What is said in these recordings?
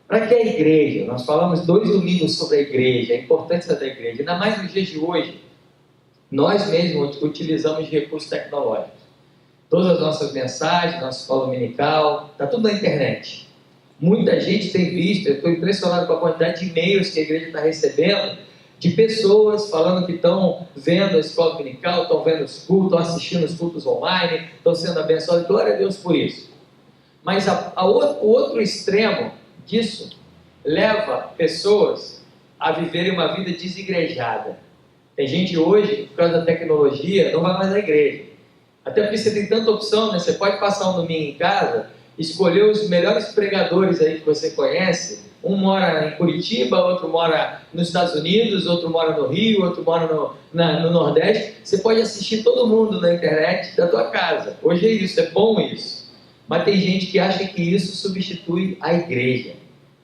Para que a igreja? Nós falamos 2 domingos sobre a igreja, a importância da igreja. Ainda mais nos dias de hoje, nós mesmos utilizamos de recursos tecnológicos. Todas as nossas mensagens, nossa escola dominical, está tudo na internet. Muita gente tem visto, eu estou impressionado com a quantidade de e-mails que a igreja está recebendo, de pessoas falando que estão vendo a escola dominical, estão vendo os cultos, estão assistindo os cultos online, estão sendo abençoados. Glória a Deus por isso. Mas o outro extremo disso leva pessoas a viverem uma vida desigrejada. Tem gente hoje, por causa da tecnologia, não vai mais à igreja. Até porque você tem tanta opção, né? Você pode passar um domingo em casa, escolher os melhores pregadores aí que você conhece. Um mora em Curitiba, outro mora nos Estados Unidos, outro mora no Rio, outro mora no Nordeste. Você pode assistir todo mundo na internet da tua casa. Hoje é isso, é bom isso. Mas tem gente que acha que isso substitui a igreja,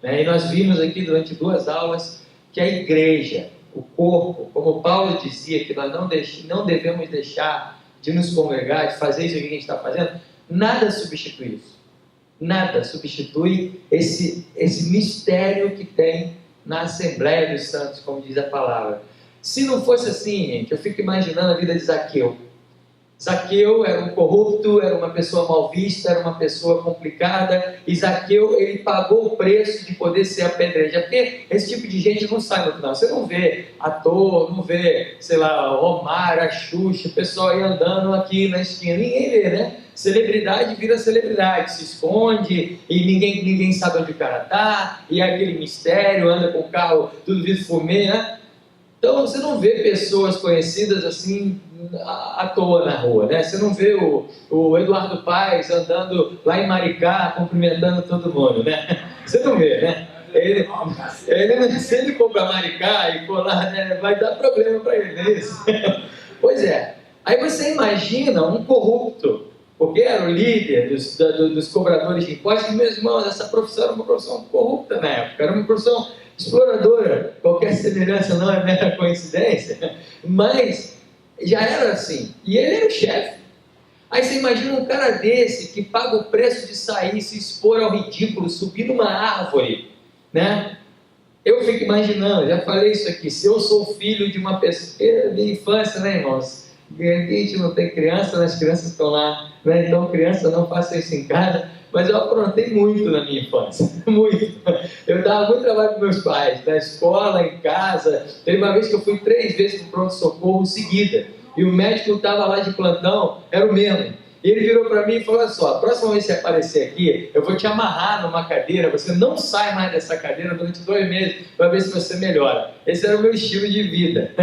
né? E nós vimos aqui durante 2 aulas que a igreja, o corpo, como Paulo dizia, que nós não devemos deixar de nos congregar, de fazer isso que a gente está fazendo, nada substitui isso. Nada substitui esse mistério que tem na Assembleia dos Santos, como diz a palavra. Se não fosse assim, gente, eu fico imaginando a vida de Zaqueu. Zaqueu era um corrupto, era uma pessoa mal vista, era uma pessoa complicada, e Zaqueu, ele pagou o preço de poder ser apedrejado, porque esse tipo de gente não sai no final. Você não vê ator, não vê, sei lá, Omar, a Xuxa, o pessoal aí andando aqui na esquina, ninguém vê, né? Celebridade vira celebridade, se esconde, e ninguém sabe onde o cara está, e é aquele mistério, anda com o carro tudo vidro fumê, né? Então você não vê pessoas conhecidas assim à toa na rua, né? Você não vê o Eduardo Paes andando lá em Maricá cumprimentando todo mundo, né? Você não vê, né? Se ele for para Maricá e for lá, né, vai dar problema para ele, não é isso? Pois é. Aí você imagina um corrupto, porque era o líder dos cobradores de impostos, e meus irmãos, essa profissão era uma profissão corrupta na época, era uma profissão exploradora. Qualquer semelhança não é mera coincidência, mas já era assim, e ele era o chefe. Aí você imagina um cara desse que paga o preço de sair, se expor ao ridículo, subir numa árvore, né? Eu fico imaginando, já falei isso aqui, se eu sou filho de uma pessoa, minha infância, né, irmãos? A gente não tem criança, as crianças estão lá, né? Então criança, não faça isso em casa. Mas eu aprontei muito na minha infância, muito. Eu dava muito trabalho com meus pais, na escola, em casa. Teve uma vez que eu fui 3 vezes para o pronto-socorro seguida, e o médico que estava lá de plantão era o mesmo. E ele virou para mim e falou: olha só, a próxima vez que você aparecer aqui, eu vou te amarrar numa cadeira, você não sai mais dessa cadeira durante 2 meses, para ver se você melhora. Esse era o meu estilo de vida.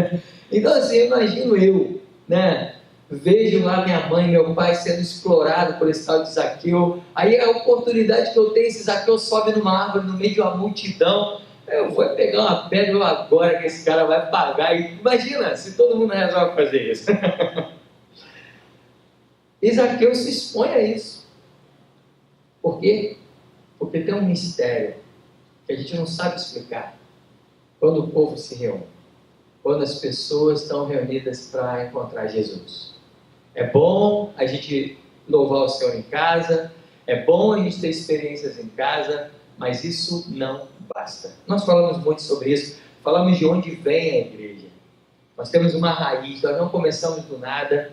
Então assim, imagino eu, né? Vejo lá minha mãe e meu pai sendo explorados por esse tal de Zaqueu. Aí a oportunidade que eu tenho, esse Zaqueu sobe numa árvore no meio de uma multidão. Eu vou pegar uma pedra agora que esse cara vai pagar. E imagina se todo mundo resolve fazer isso. E Zaqueu se expõe a isso. Por quê? Porque tem um mistério que a gente não sabe explicar. Quando o povo se reúne, quando as pessoas estão reunidas para encontrar Jesus. É bom a gente louvar o Senhor em casa, é bom a gente ter experiências em casa, mas isso não basta. Nós falamos muito sobre isso, falamos de onde vem a igreja. Nós temos uma raiz, nós não começamos do nada.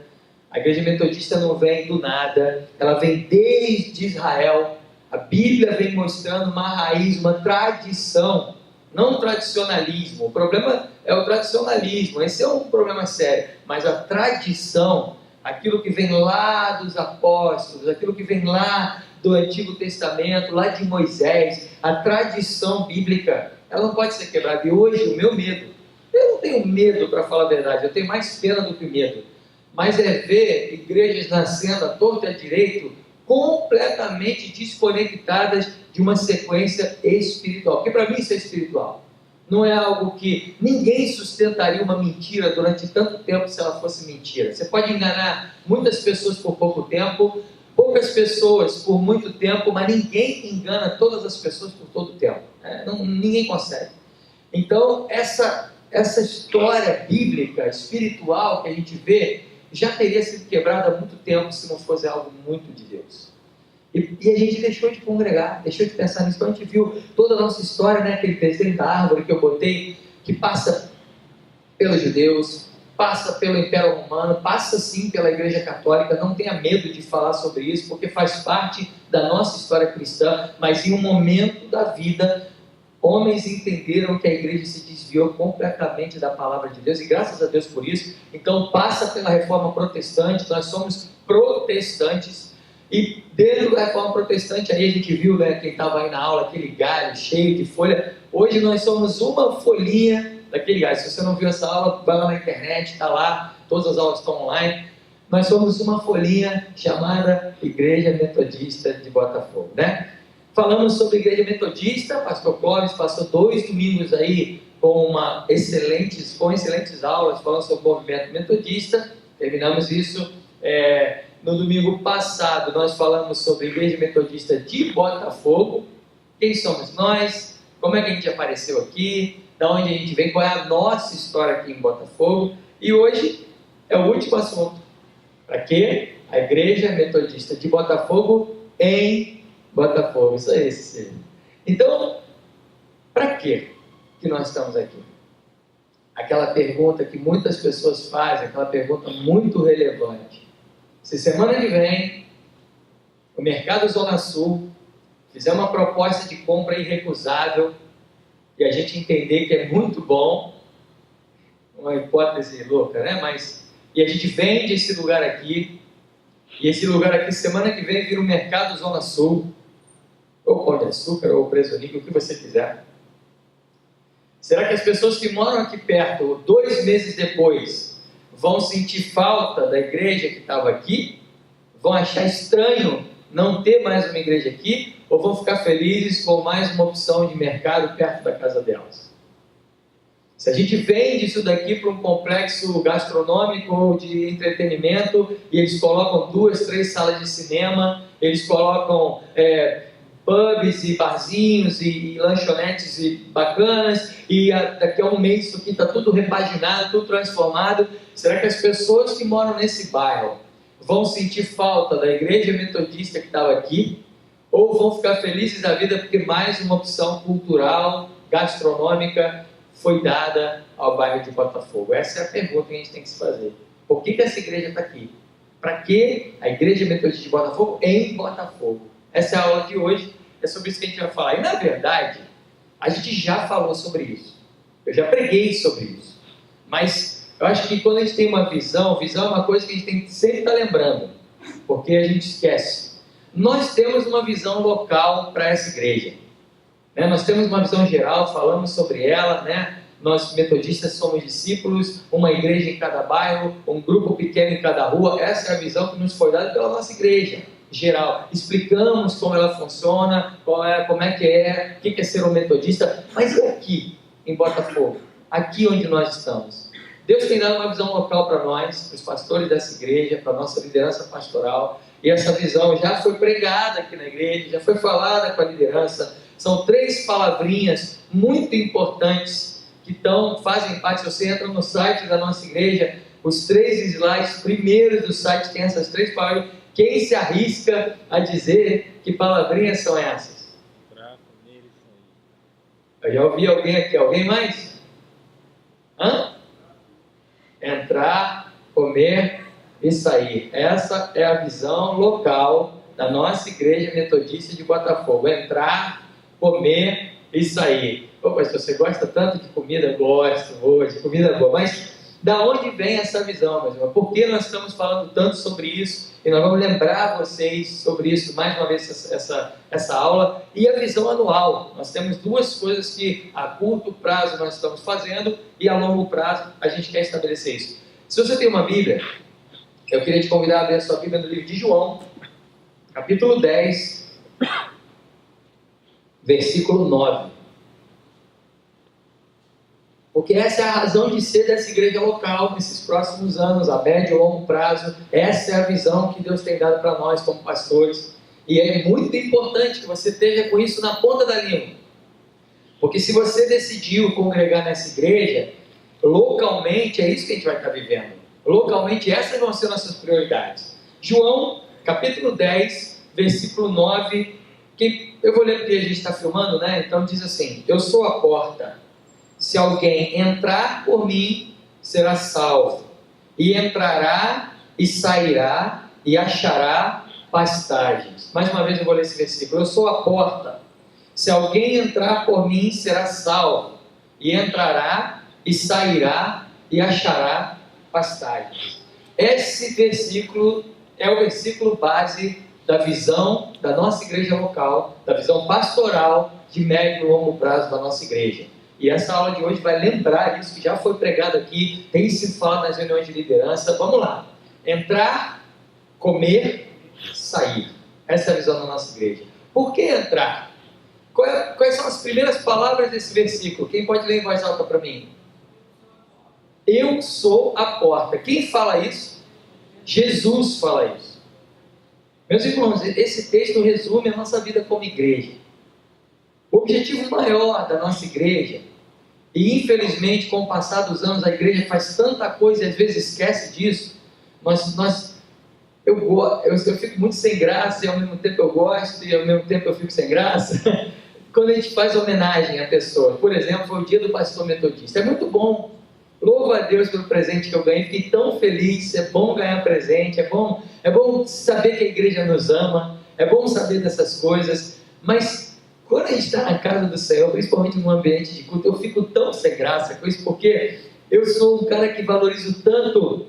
A igreja metodista não vem do nada, ela vem desde Israel. A Bíblia vem mostrando uma raiz, uma tradição, não um tradicionalismo. O problema é o tradicionalismo, esse é um problema sério, mas a tradição, aquilo que vem lá dos apóstolos, aquilo que vem lá do Antigo Testamento, lá de Moisés, a tradição bíblica, ela não pode ser quebrada. E hoje o meu medo, eu não tenho medo, para falar a verdade, eu tenho mais pena do que medo, mas é ver igrejas nascendo à torta e à direito, completamente desconectadas de uma sequência espiritual, porque para mim isso é espiritual. Não é algo que ninguém sustentaria uma mentira durante tanto tempo se ela fosse mentira. Você pode enganar muitas pessoas por pouco tempo, poucas pessoas por muito tempo, mas ninguém engana todas as pessoas por todo o tempo. Ninguém consegue. Então, essa história bíblica, espiritual que a gente vê, já teria sido quebrada há muito tempo se não fosse algo muito de Deus. E a gente deixou de congregar, deixou de pensar nisso. Então a gente viu toda a nossa história, né? Aquele desenho da árvore que eu botei, que passa pelos judeus, passa pelo Império Romano, passa sim pela Igreja Católica. Não tenha medo de falar sobre isso, porque faz parte da nossa história cristã. Mas em um momento da vida, homens entenderam que a igreja se desviou completamente da palavra de Deus, e graças a Deus por isso. Então passa pela Reforma Protestante. Nós somos protestantes, e dentro da Reforma Protestante, aí a gente viu, né, quem estava aí na aula, aquele galho cheio de folha. Hoje nós somos uma folhinha daquele galho. Se você não viu essa aula, vai lá na internet, está lá, todas as aulas estão online. Nós somos uma folhinha chamada Igreja Metodista de Botafogo, né? Falamos sobre Igreja Metodista. Pastor Clóvis passou 2 domingos aí com excelentes aulas falando sobre o movimento metodista. Terminamos isso no domingo passado. Nós falamos sobre a Igreja Metodista de Botafogo. Quem somos nós? Como é que a gente apareceu aqui? Da onde a gente vem? Qual é a nossa história aqui em Botafogo? E hoje é o último assunto. Para quê? A Igreja Metodista de Botafogo em Botafogo. Isso aí, Cecília. Então, para quê que nós estamos aqui? Aquela pergunta que muitas pessoas fazem, aquela pergunta muito relevante. Se semana que vem o Mercado Zona Sul fizer uma proposta de compra irrecusável e a gente entender que é muito bom, uma hipótese louca, né? E a gente vende esse lugar aqui, e esse lugar aqui semana que vem vira o Mercado Zona Sul, ou Pão de Açúcar, ou Presunilho, o que você quiser. Será que as pessoas que moram aqui perto, 2 meses depois, vão sentir falta da igreja que estava aqui? Vão achar estranho não ter mais uma igreja aqui? Ou vão ficar felizes com mais uma opção de mercado perto da casa delas? Se a gente vende isso daqui para um complexo gastronômico ou de entretenimento, e eles colocam 2, 3 salas de cinema, eles colocam pubs e barzinhos e lanchonetes bacanas, e daqui a um mês isso aqui está tudo repaginado, tudo transformado, será que as pessoas que moram nesse bairro vão sentir falta da igreja metodista que estava aqui? Ou vão ficar felizes da vida porque mais uma opção cultural, gastronômica foi dada ao bairro de Botafogo? Essa é a pergunta que a gente tem que se fazer. Por que essa igreja está aqui? Para que a Igreja Metodista de Botafogo em Botafogo? Essa é a aula de hoje, é sobre isso que a gente vai falar. E na verdade, a gente já falou sobre isso. Eu já preguei sobre isso. Mas eu acho que quando a gente tem uma visão é uma coisa que a gente tem que sempre estar lembrando, porque a gente esquece. Nós temos uma visão local para essa igreja, né? Nós temos uma visão geral, falamos sobre ela, né? Nós metodistas somos discípulos, uma igreja em cada bairro, um grupo pequeno em cada rua. Essa é a visão que nos foi dada pela nossa igreja geral. Explicamos como ela funciona, como é que é, o que é ser um metodista. Mas e aqui em Botafogo? Aqui onde nós estamos? Deus tem dado uma visão local para nós, para os pastores dessa igreja, para a nossa liderança pastoral. E essa visão já foi pregada aqui na igreja, já foi falada com a liderança. São 3 palavrinhas muito importantes que fazem parte. Se você entra no site da nossa igreja, os 3 slides primeiros do site tem essas 3 palavras. Quem se arrisca a dizer que palavrinhas são essas? Eu já ouvi alguém aqui. Alguém mais? Entrar, comer e sair. Essa é a visão local da nossa igreja metodista de Botafogo. Entrar, comer e sair. Pô, pastor, você gosta tanto de comida? Gosto, de comida boa. Mas da onde vem essa visão, meus irmãos? Por que nós estamos falando tanto sobre isso? E nós vamos lembrar vocês sobre isso mais uma vez essa aula. E a visão anual. Nós temos 2 coisas que a curto prazo nós estamos fazendo e a longo prazo a gente quer estabelecer isso. Se você tem uma Bíblia, eu queria te convidar a ler a sua Bíblia no livro de João, capítulo 10, versículo 9. Porque essa é a razão de ser dessa igreja local nesses próximos anos, a médio e longo prazo. Essa é a visão que Deus tem dado para nós como pastores. E é muito importante que você esteja com isso na ponta da língua. Porque se você decidiu congregar nessa igreja, localmente é isso que a gente vai estar vivendo. Localmente essas vão ser nossas prioridades. João, capítulo 10, versículo 9, que eu vou ler porque a gente está filmando, né? Então diz assim: eu sou a porta, se alguém entrar por mim, será salvo, e entrará e sairá e achará pastagens. Mais uma vez eu vou ler esse versículo: eu sou a porta, se alguém entrar por mim, será salvo, e entrará e sairá e achará pastagens. Esse versículo é o versículo base da visão da nossa igreja local, da visão pastoral de médio e longo prazo da nossa igreja. E essa aula de hoje vai lembrar isso que já foi pregado aqui, tem sido falado nas reuniões de liderança. Vamos lá: entrar, comer, sair. Essa é a visão da nossa igreja. Por que entrar? Quais são as primeiras palavras desse versículo? Quem pode ler em voz alta para mim? Eu sou a porta. Quem fala isso? Jesus fala isso. Meus irmãos, esse texto resume a nossa vida como igreja. O objetivo maior da nossa igreja, e infelizmente com o passar dos anos a igreja faz tanta coisa e às vezes esquece disso. Eu fico muito sem graça e ao mesmo tempo eu gosto e ao mesmo tempo eu fico sem graça quando a gente faz homenagem a pessoas. Por exemplo, foi o dia do pastor metodista. É muito bom. Louvo a Deus pelo presente que eu ganhei, fiquei tão feliz. É bom ganhar presente, é bom saber que a igreja nos ama, é bom saber dessas coisas, mas quando a gente está na casa do Senhor, principalmente num ambiente de culto, eu fico tão sem graça com isso, porque eu sou um cara que valorizo tanto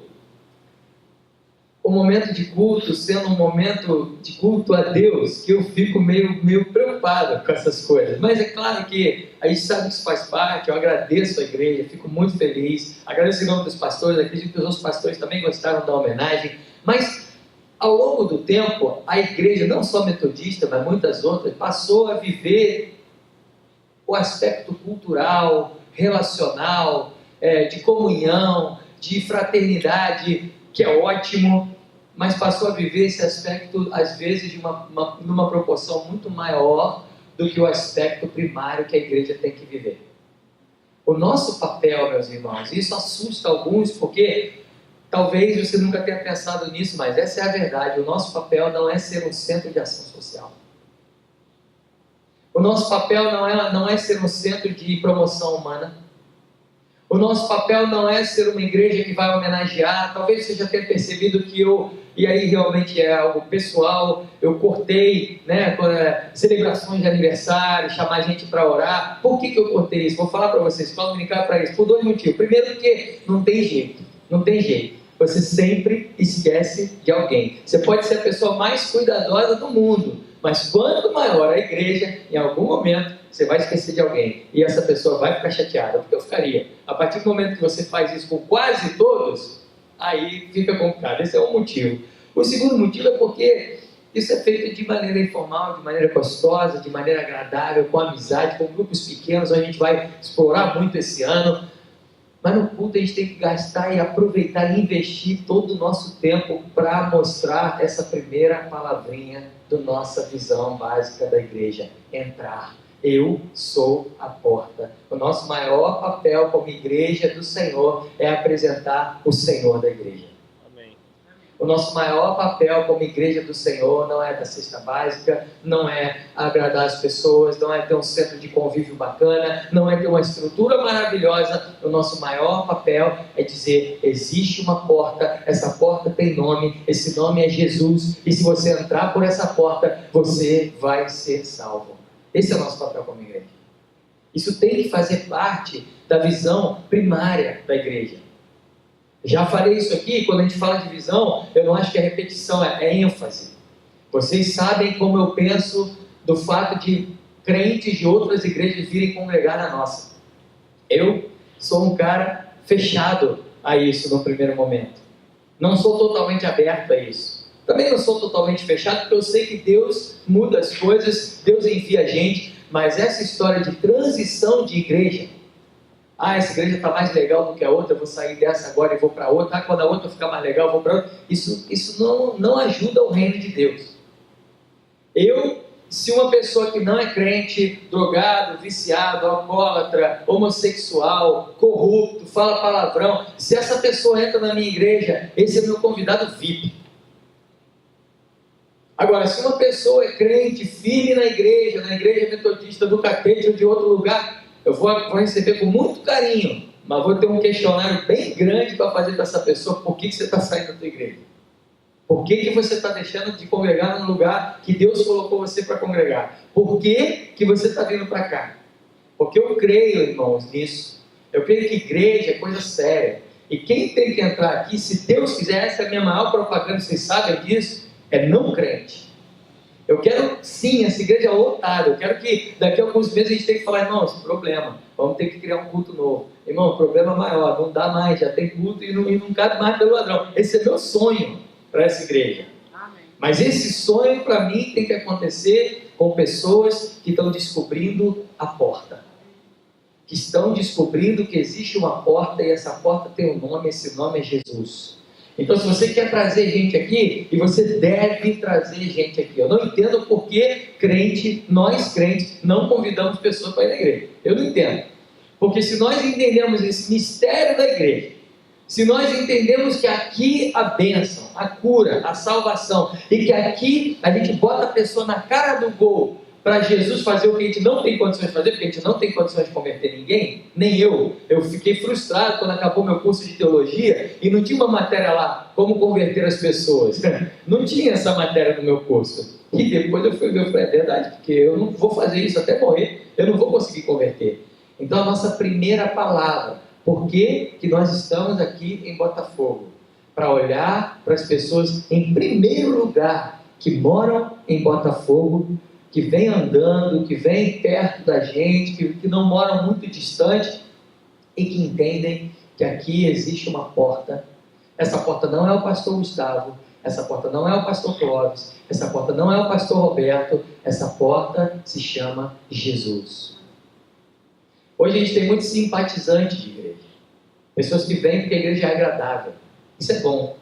o momento de culto, sendo um momento de culto a Deus, que eu fico meio preocupado com essas coisas. Mas é claro que a gente sabe que isso faz parte. Eu agradeço a igreja, fico muito feliz, agradeço em nome dos pastores, acredito que os outros pastores também gostaram da homenagem, mas ao longo do tempo, a igreja, não só metodista, mas muitas outras, passou a viver o aspecto cultural, relacional, de comunhão, de fraternidade, que é ótimo, mas passou a viver esse aspecto, às vezes, numa proporção muito maior do que o aspecto primário que a igreja tem que viver. O nosso papel, meus irmãos, isso assusta alguns, porque talvez você nunca tenha pensado nisso, mas essa é a verdade. O nosso papel não é ser um centro de ação social. O nosso papel não é ser um centro de promoção humana. O nosso papel não é ser uma igreja que vai homenagear. Talvez você já tenha percebido que e aí realmente é algo pessoal, eu cortei, celebrações de aniversário, chamar a gente para orar. Por que eu cortei isso? Vou falar para vocês, escola dominical é para isso, por dois motivos. Primeiro, porque não tem jeito. Você sempre esquece de alguém. Você pode ser a pessoa mais cuidadosa do mundo, mas quanto maior a igreja, em algum momento você vai esquecer de alguém, e essa pessoa vai ficar chateada. Porque eu ficaria. A partir do momento que você faz isso com quase todos, aí fica complicado. Esse é um motivo. O segundo motivo é porque isso é feito de maneira informal, de maneira gostosa, de maneira agradável, com amizade, com grupos pequenos, onde a gente vai explorar muito esse ano. Mas no culto a gente tem que gastar e aproveitar e investir todo o nosso tempo para mostrar essa primeira palavrinha da nossa visão básica da igreja: entrar. Eu sou a porta. O nosso maior papel como igreja do Senhor é apresentar o Senhor da igreja. Amém. O nosso maior papel como igreja do Senhor não é da cesta básica, não é agradar as pessoas, não é ter um centro de convívio bacana, não é ter uma estrutura maravilhosa. O nosso maior papel é dizer: existe uma porta, essa porta tem nome, esse nome é Jesus, e se você entrar por essa porta, você vai ser salvo. Esse é o nosso papel como igreja. Isso tem que fazer parte da visão primária da igreja. Já falei isso aqui, quando a gente fala de visão, eu não acho que é repetição, é ênfase. Vocês sabem como eu penso do fato de crentes de outras igrejas virem congregar na nossa. Eu sou um cara fechado a isso no primeiro momento. Não sou totalmente aberto a isso. Também não sou totalmente fechado, porque eu sei que Deus muda as coisas, Deus envia a gente, mas essa história de transição de igreja, essa igreja está mais legal do que a outra, eu vou sair dessa agora e vou para outra, quando a outra ficar mais legal eu vou para outra, isso não ajuda o reino de Deus. Se uma pessoa que não é crente, drogado, viciado, alcoólatra, homossexual, corrupto, fala palavrão, se essa pessoa entra na minha igreja, esse é meu convidado VIP. Agora, se uma pessoa é crente, firme na igreja metodista do Catete ou de outro lugar, eu vou receber com muito carinho, mas vou ter um questionário bem grande para fazer para essa pessoa: por que você está saindo da tua igreja? Por que você está deixando de congregar no lugar que Deus colocou você para congregar? Por que você está vindo para cá? Porque eu creio, irmãos, nisso. Eu creio que igreja é coisa séria. E quem tem que entrar aqui, se Deus quiser, essa é a minha maior propaganda, vocês sabem disso, é não crente. Eu quero, sim, essa igreja lotada. Eu quero que daqui a alguns meses a gente tenha que falar: irmão, esse problema, vamos ter que criar um culto novo. Irmão, o problema é maior, não dá mais, já tem culto e não cabe mais pelo ladrão. Esse é meu sonho para essa igreja. Amém. Mas esse sonho, para mim, tem que acontecer com pessoas que estão descobrindo a porta. Que estão descobrindo que existe uma porta e essa porta tem um nome, esse nome é Jesus. Então, se você quer trazer gente aqui, e você deve trazer gente aqui. Eu não entendo por que nós crentes, não convidamos pessoas para ir na igreja. Eu não entendo. Porque se nós entendemos esse mistério da igreja, se nós entendemos que aqui a bênção, a cura, a salvação, e que aqui a gente bota a pessoa na cara do gol para Jesus fazer o que a gente não tem condições de fazer, porque a gente não tem condições de converter ninguém, nem eu. Eu fiquei frustrado quando acabou meu curso de teologia e não tinha uma matéria lá, como converter as pessoas. Não tinha essa matéria no meu curso. E depois eu fui ver, eu falei: é verdade, porque eu não vou fazer isso até morrer, eu não vou conseguir converter. Então, a nossa primeira palavra: por que nós estamos aqui em Botafogo? Para olhar para as pessoas, em primeiro lugar, que moram em Botafogo, que vêm andando, que vêm perto da gente, que não moram muito distante e que entendem que aqui existe uma porta. Essa porta não é o pastor Gustavo, essa porta não é o pastor Clóvis, essa porta não é o pastor Roberto, essa porta se chama Jesus. Hoje a gente tem muitos simpatizantes de igreja, pessoas que vêm porque a igreja é agradável. Isso é bom,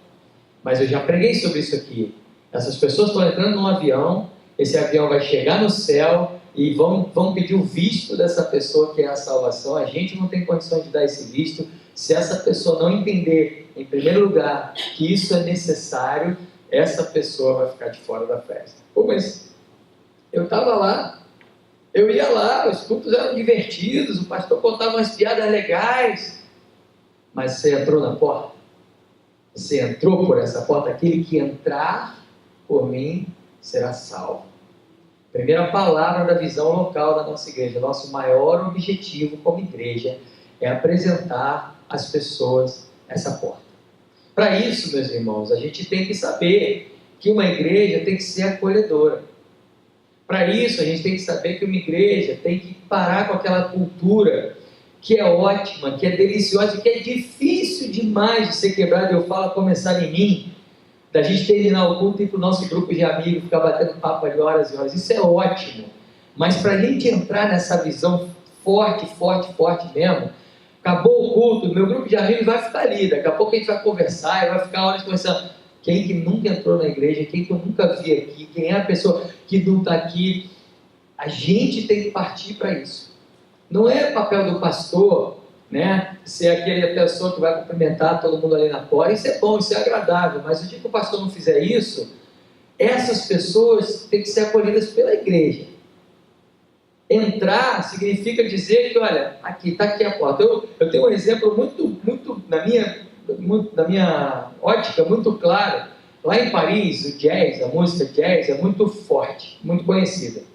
mas eu já preguei sobre isso aqui. Essas pessoas estão entrando num avião, esse avião vai chegar no céu e vão pedir o visto dessa pessoa, que é a salvação. A gente não tem condições de dar esse visto. Se essa pessoa não entender, em primeiro lugar, que isso é necessário, essa pessoa vai ficar de fora da festa. Pô, mas eu estava lá, eu ia lá, os cultos eram divertidos, o pastor contava umas piadas legais, mas você entrou na porta? Você entrou por essa porta? Aquele que entrar por mim será salvo. Primeira palavra da visão local da nossa igreja. Nosso maior objetivo como igreja é apresentar às pessoas essa porta. Para isso, meus irmãos, a gente tem que saber que uma igreja tem que ser acolhedora. Para isso, a gente tem que saber que uma igreja tem que parar com aquela cultura que é ótima, que é deliciosa, que é difícil demais de ser quebrada. Eu falo a começar em mim, da gente terminar o culto e ir para o nosso grupo de amigos, ficar batendo papo de horas e horas. Isso é ótimo. Mas para a gente entrar nessa visão forte mesmo, acabou o culto, meu grupo de amigos vai ficar ali. Daqui a pouco a gente vai conversar e vai ficar horas conversando. Quem que nunca entrou na igreja, quem que eu nunca vi aqui, quem é a pessoa que não está aqui, a gente tem que partir para isso. Não é papel do pastor, né, ser aquela pessoa que vai cumprimentar todo mundo ali na porta. Isso é bom, isso é agradável, mas o dia que o pastor não fizer isso, essas pessoas têm que ser acolhidas pela igreja. Entrar significa dizer que, olha, aqui está aqui a porta. Eu tenho um exemplo muito na minha ótica, muito claro. Lá em Paris, o jazz, a música jazz é muito forte, muito conhecida.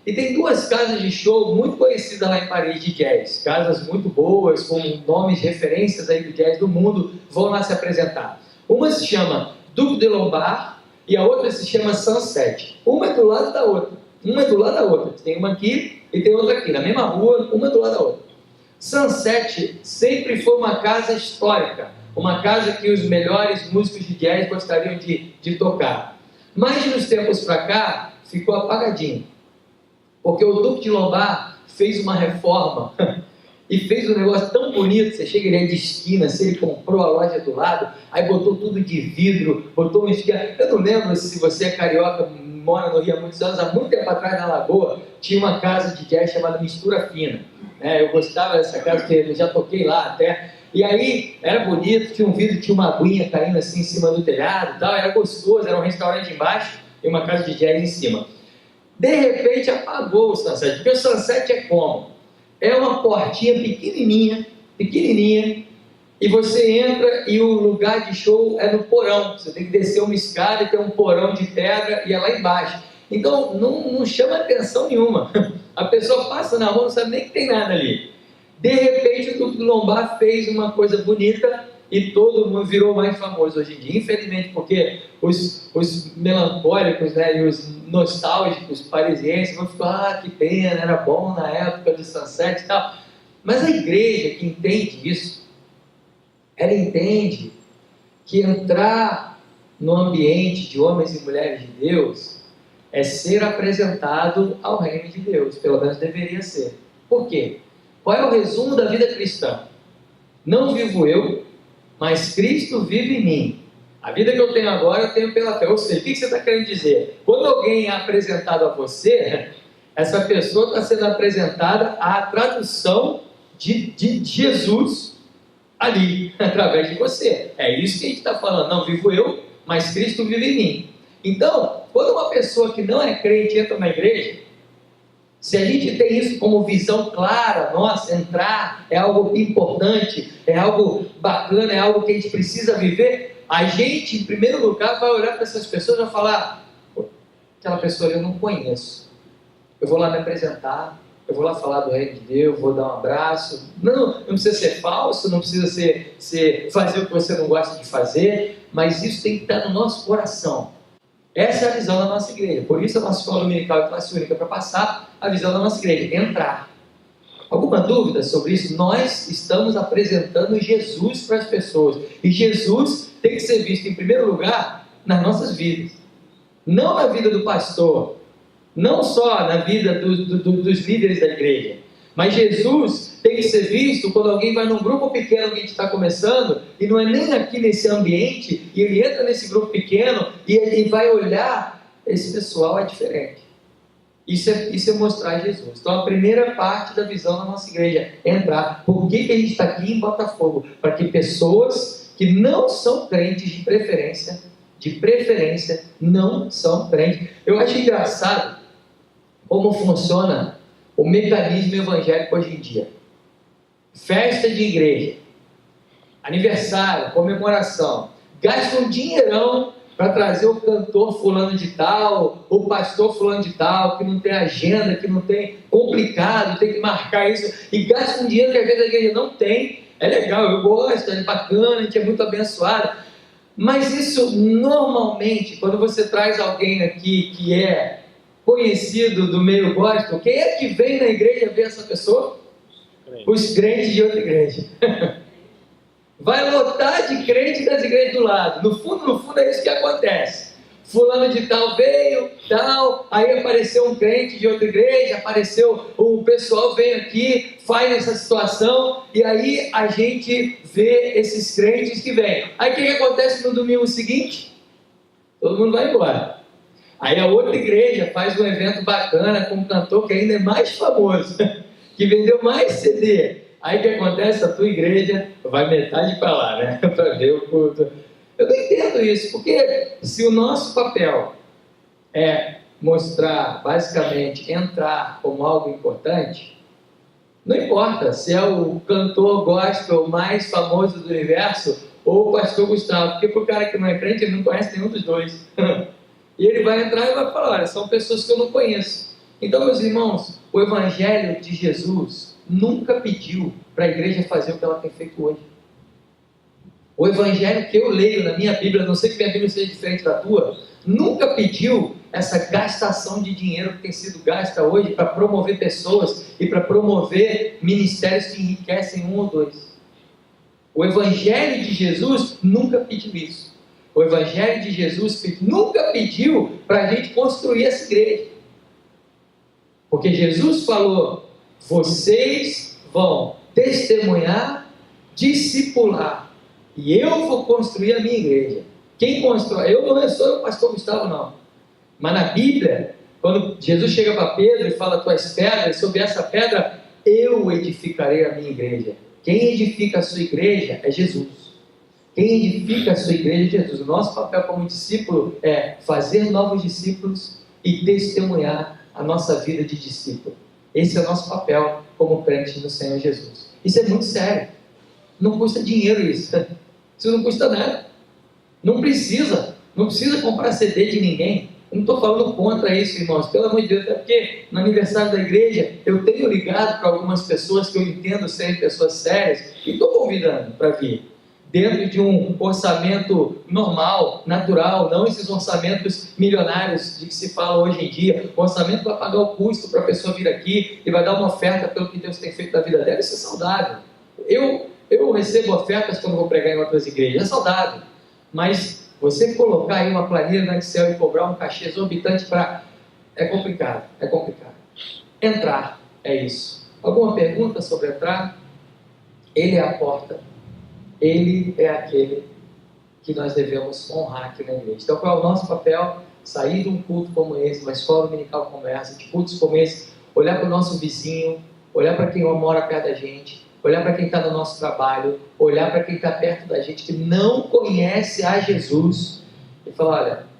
E tem duas casas de show muito conhecidas lá em Paris de jazz, casas muito boas, com nomes, referências aí do jazz do mundo, vão lá se apresentar. Uma se chama Duc de Lombard e a outra se chama Sunset. Uma é do lado da outra. Tem uma aqui e tem outra aqui, na mesma rua, uma do lado da outra. Sunset sempre foi uma casa histórica, uma casa que os melhores músicos de jazz gostariam de tocar. Mas nos tempos para cá, ficou apagadinho. Porque o Duque de Lombard fez uma reforma e fez um negócio tão bonito. Você chega ali de esquina, se ele comprou a loja do lado, aí botou tudo de vidro, botou um esquina. Eu não lembro se você é carioca, mora no Rio há muitos anos, há muito tempo atrás na Lagoa, tinha uma casa de jazz chamada Mistura Fina. Eu gostava dessa casa, porque eu já toquei lá até. E aí, era bonito, tinha um vidro, tinha uma aguinha caindo assim em cima do telhado e tal, era gostoso, era um restaurante embaixo. e uma casa de jazz em cima. De repente apagou o sunset, porque o sunset é como? É uma portinha pequenininha, e você entra e o lugar de show é no porão. Você tem que descer uma escada e tem um porão de pedra e é lá embaixo. Então não chama atenção nenhuma. A pessoa passa na rua, não sabe nem que tem nada ali. De repente o Culto do Lombar fez uma coisa bonita e todo mundo virou mais famoso hoje em dia, infelizmente, porque os melancólicos, né, e os nostálgicos parisienses vão ficar, que pena, era bom na época do sunset e tal. Mas a igreja que entende isso, ela entende que entrar no ambiente de homens e mulheres de Deus é ser apresentado ao reino de Deus, pelo menos deveria ser. Por quê? Qual é o resumo da vida cristã? Não vivo eu, mas Cristo vive em mim. A vida que eu tenho agora, eu tenho pela fé. Ou seja, o que você está querendo dizer? Quando alguém é apresentado a você, essa pessoa está sendo apresentada à tradução de Jesus ali, através de você. É isso que a gente está falando. Não vivo eu, mas Cristo vive em mim. Então, quando uma pessoa que não é crente entra na igreja, se a gente tem isso como visão clara, nossa, entrar é algo importante, é algo bacana, é algo que a gente precisa viver, a gente, em primeiro lugar, vai olhar para essas pessoas e vai falar, aquela pessoa ali eu não conheço, eu vou lá me apresentar, eu vou lá falar do reino de Deus, vou dar um abraço, não precisa ser falso, não precisa fazer o que você não gosta de fazer, mas isso tem que estar no nosso coração. Essa é a visão da nossa igreja. Por isso a nossa escola dominical é classe única, para passar a visão da nossa igreja, entrar. Alguma dúvida sobre isso? Nós estamos apresentando Jesus para as pessoas. E Jesus tem que ser visto em primeiro lugar nas nossas vidas. Não na vida do pastor, não só na vida dos líderes da igreja. Mas Jesus tem que ser visto quando alguém vai num grupo pequeno que a gente está começando, e não é nem aqui nesse ambiente, e ele entra nesse grupo pequeno, e ele vai olhar, esse pessoal é diferente. Isso é mostrar Jesus. Então a primeira parte da visão da nossa igreja é entrar. Por que a gente está aqui em Botafogo? Para que pessoas que não são crentes de preferência, não são crentes. Eu acho engraçado como funciona o mecanismo evangélico hoje em dia. Festa de igreja, aniversário, comemoração, gasta um dinheirão para trazer o cantor fulano de tal, o pastor fulano de tal, que não tem agenda, que não tem, complicado, tem que marcar isso, e gasta um dinheiro que às vezes a igreja não tem. É legal, eu gosto, é bacana, a gente é muito abençoado, mas isso normalmente, quando você traz alguém aqui que é conhecido do meio gospel, quem é que vem na igreja ver essa pessoa? Os crentes de outra igreja. Vai lotar de crente das igrejas do lado. No fundo é isso que acontece. Fulano de tal veio, tal, aí apareceu um crente de outra igreja, apareceu, o pessoal vem aqui, faz essa situação, e aí a gente vê esses crentes que vêm. Aí o que acontece no domingo seguinte? Todo mundo vai embora. Aí a outra igreja faz um evento bacana com um cantor que ainda é mais famoso, que vendeu mais CD. Aí o que acontece? A tua igreja vai metade para lá, né? Para ver o culto. Eu não entendo isso, porque se o nosso papel é mostrar, basicamente, entrar como algo importante, não importa se é o cantor gospel mais famoso do universo ou o pastor Gustavo, porque para o cara que não é crente, ele não conhece nenhum dos dois. E ele vai entrar e vai falar, olha, são pessoas que eu não conheço. Então, meus irmãos, o Evangelho de Jesus nunca pediu para a igreja fazer o que ela tem feito hoje. O Evangelho que eu leio na minha Bíblia, a não sei que minha Bíblia seja diferente da tua, nunca pediu essa gastação de dinheiro que tem sido gasta hoje para promover pessoas e para promover ministérios que enriquecem um ou dois. O Evangelho de Jesus nunca pediu isso. O Evangelho de Jesus nunca pediu para a gente construir essa igreja. Porque Jesus falou, vocês vão testemunhar, discipular, e eu vou construir a minha igreja. Quem constrói? Eu não sou o pastor Gustavo, não. Mas na Bíblia, quando Jesus chega para Pedro e fala, tuas pedras, sobre essa pedra, eu edificarei a minha igreja. Quem edifica a sua igreja é Jesus. Quem edifica a sua igreja é Jesus. O nosso papel como discípulo é fazer novos discípulos e testemunhar a nossa vida de discípulo. Esse é o nosso papel como crente no Senhor Jesus. Isso é muito sério. Não custa dinheiro isso. Isso não custa nada. Não precisa comprar CD de ninguém. Eu não estou falando contra isso, irmãos, pelo amor de Deus, até porque no aniversário da igreja eu tenho ligado para algumas pessoas que eu entendo serem pessoas sérias e estou convidando para vir, dentro de um orçamento normal, natural, não esses orçamentos milionários de que se fala hoje em dia. O orçamento vai pagar o custo para a pessoa vir aqui e vai dar uma oferta pelo que Deus tem feito na vida dela. Isso é saudável. Eu recebo ofertas quando vou pregar em outras igrejas, é saudável, mas você colocar aí uma planilha no Excel e cobrar um cachê exorbitante é complicado. Entrar, é isso. Alguma pergunta sobre entrar? Ele é a porta. Ele é aquele que nós devemos honrar aqui na igreja. Então, qual é o nosso papel? Sair de um culto como esse, uma escola dominical como essa, de cultos como esse, olhar para o nosso vizinho, olhar para quem mora perto da gente, olhar para quem está no nosso trabalho, olhar para quem está perto da gente que não conhece a Jesus e falar: olha,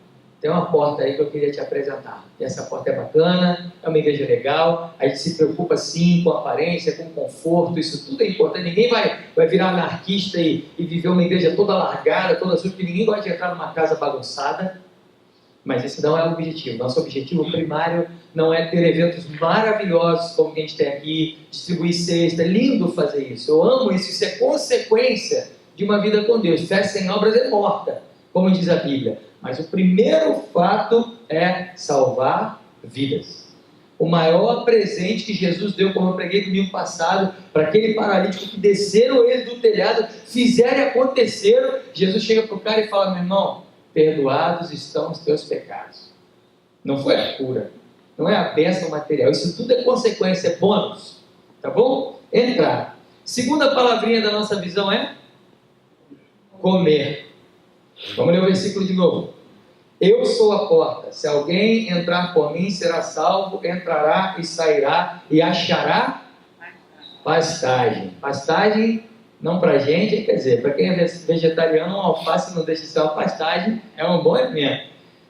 tem uma porta aí que eu queria te apresentar. E essa porta é bacana, é uma igreja legal, a gente se preocupa sim com a aparência, com o conforto, isso tudo é importante. Ninguém vai virar anarquista e viver uma igreja toda largada, toda suja, porque ninguém gosta de entrar numa casa bagunçada. Mas esse não é o objetivo. Nosso objetivo primário não é ter eventos maravilhosos como que a gente tem aqui, distribuir cesta. É lindo fazer isso. Eu amo isso. Isso é consequência de uma vida com Deus. Fé sem obras é morta, como diz a Bíblia. Mas o primeiro fato é salvar vidas. O maior presente que Jesus deu, como eu preguei domingo passado, para aquele paralítico que desceram eles do telhado, fizeram e aconteceram. Jesus chega para o cara e fala: meu irmão, perdoados estão os teus pecados. Não foi a cura, não é a bênção material, isso tudo é consequência, é bônus, tá bom? Entrar. Segunda palavrinha da nossa visão é comer. Vamos ler o versículo de novo. Eu sou a porta, se alguém entrar por mim será salvo, entrará e sairá e achará pastagem. Pastagem não para a gente, quer dizer, para quem é vegetariano, um alface não deixa de ser uma pastagem, é um bom alimento.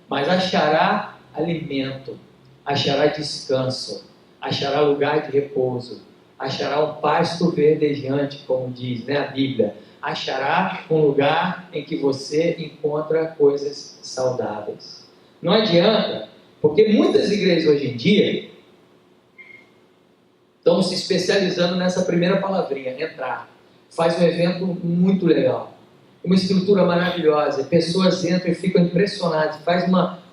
Mas achará alimento, achará descanso, achará lugar de repouso, achará um pasto verdejante, como diz, né, a Bíblia. Achará um lugar em que você encontra coisas saudáveis. Não adianta, porque muitas igrejas hoje em dia estão se especializando nessa primeira palavrinha, entrar. Faz um evento muito legal, uma estrutura maravilhosa, pessoas entram e ficam impressionadas, faz